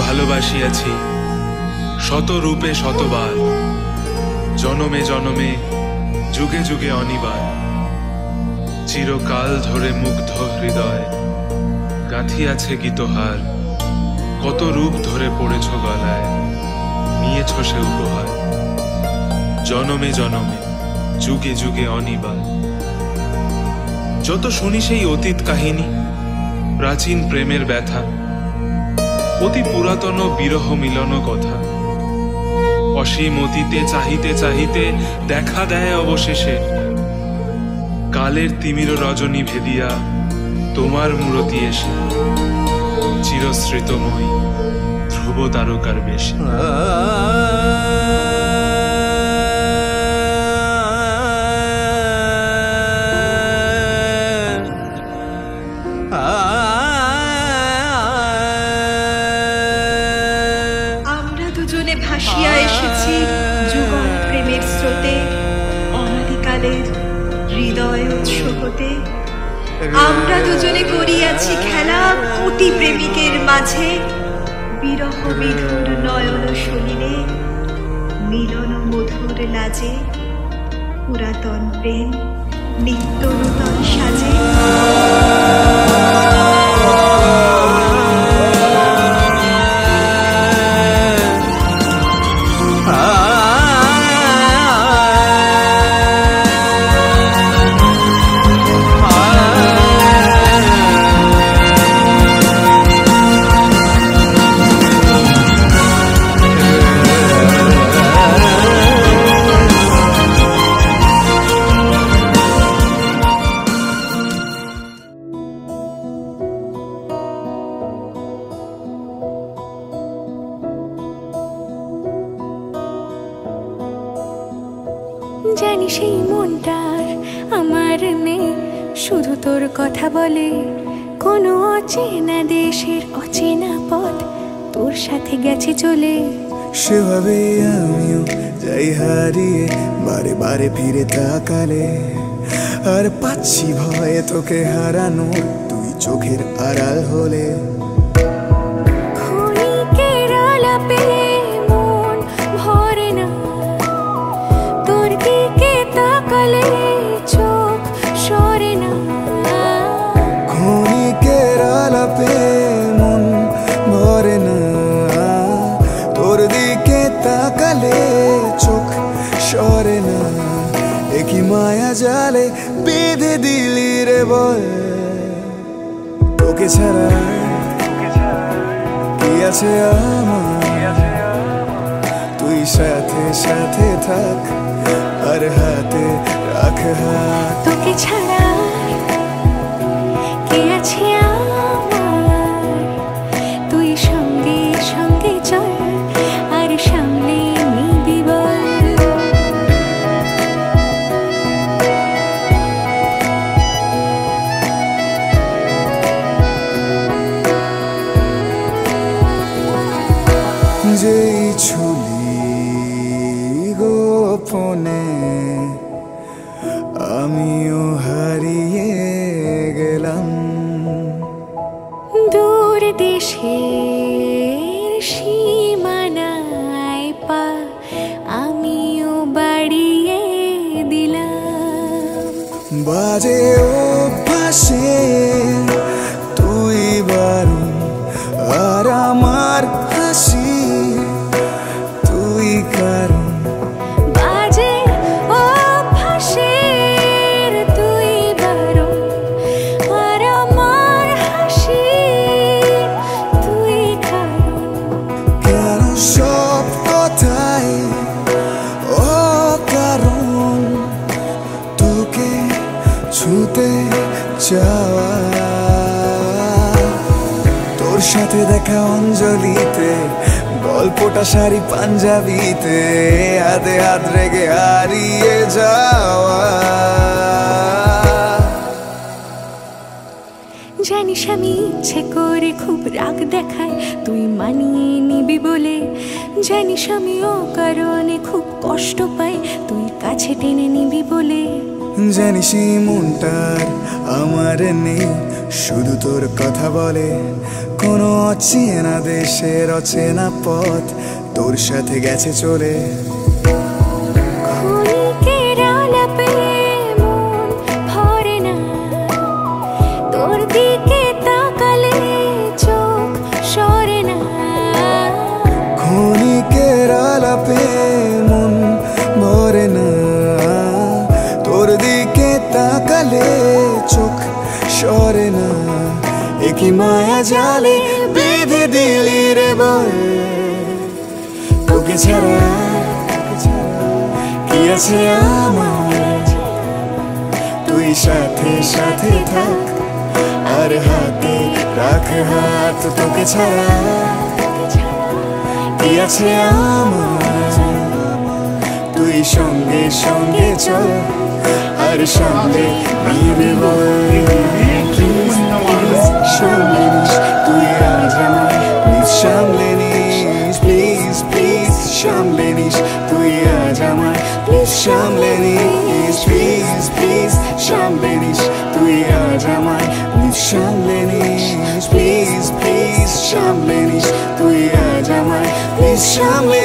ভালোবাসিয়াছি শত রূপে শতবার, জনমে জনমে যুগে যুগে অনিবার। চিরকাল ধরে মুগ্ধ হৃদয় গাঁথিয়াছে গীতহার, কত রূপ ধরে পড়েছ গলায়, নিয়েছ সে উপহার। জনমে জনমে যুগে যুগে অনিবার। যত শুনি সেই অতীত কাহিনী, প্রাচীন প্রেমের ব্যথা, অতি পুরাতন বিরহ মিলন কথা, অসীম অতীতে চাহিতে চাহিতে দেখা দেয় অবশেষে কালের তিমির রজনী ভেদিয়া তোমার মূরতি এসে, চিরস্মৃতময়ী ধ্রুব তারকার বেশে। আমরা দুজনে ভাসিয়া এসেছি যুগল প্রেমের স্রোতে, অনাদিকালের হৃদয় উৎস হতে। আমরা দুজনে করিয়াছি খেলা কোটি প্রেমিকের মাঝে, বিরহ বিধুর নয়ন সলিলে, মিলন মধুর লাজে, পুরাতন প্রেম নিত্য নূতন সাজে। জানি সেই মনটার আমার নেই, শুধু তোর কথা বলে। কোনো অচেনা দেশের অচেনা পথ তোর সাথে গেছে চলে। সেভাবে আমিও যাই হারিয়ে বারে বারে ফিরে তাকালে, আর পাচ্ছি ভয়ে তোকে হারানো, তুই চোখের আড়াল হলে। ক্ষণিকের আলাপে মন ভরে না, তোর দিকে তাকালে চোখ সরে না। ক্ষণিকের আলাপে মন ভরে না, তোর দিকে তাকালে চোখ সরে না। একই মায়া জালে বেঁধে দিলি রে বল, তোকে ছাড়া কি আছে আমার? তুই সাথে সাথে থাক আর হাতে রাখ হাত। তোকে ছাড়া কে আছে আমার? তুই সঙ্গে সঙ্গে চল আর সামনে নিবি বল। যেই ছুলি গোপনে আমিও হারিয়ে গেলাম, দূর দেশের সীমানায় পা আমিও বাড়িয়ে দিলাম। বাজে অভ্যাসে তুই বারণ, আর আমার হাসি তুই কারণ। বাজে অভ্যাসের তুই বারণ, আর আমার হাসি তুই কারণ। কেন সব কথাই ও কারণ, তোকে ছুতে চাওয়া। তোর সাথে দেখা অঞ্জলিতে, গল্পটা শাড়ি পাঞ্জাবিতে, হাতে হাত রেখে হারিয়ে যাওয়া। জানিস আমি ইচ্ছে করে খুব রাগ দেখায় তুই মানিয়ে নিবি বলে। জানিস আমি ও কারণে খুব কষ্ট পাই তুই কাছে টেনে নিবি বলে। জানিস মনটার আমার নেই, শুধু তোর কথা বলে। কোনো অচেনা দেশের অচেনা পথ তোর সাথে গেছে চলে। ক্ষণিকের আলাপে মন ভরে না, তোর দিকে তাকালে চোখ সরে না। ক্ষণিকের আলাপে মন ভরে না, তোর দিকে তাকালে চোখ সরে না। একই মায়া জালে বেঁধে দিলি রে বল, তোকে ছাড়া কি আছে আমার? তুই সাথে সাথে থাক আর হাতে রাখ হাত, তোকে ছাড়া কি আছে আমার? তুই সঙ্গে সঙ্গে চল আর সামনে নিবি বল। সামলে নিস তুই আজ আমায়, প্লিজ সামলে নিস, প্লিজ প্লিজ সামলে নিস তুই আজ আমায়, প্লিজ সামলে নিস, প্লিজ প্লিজ সামলে নিস তুই আজ আমায়, প্লিজ সামলে নিস, প্লিজ প্লিজ সামলে নিস তুই আজ আমায়, প্লিজ সামলে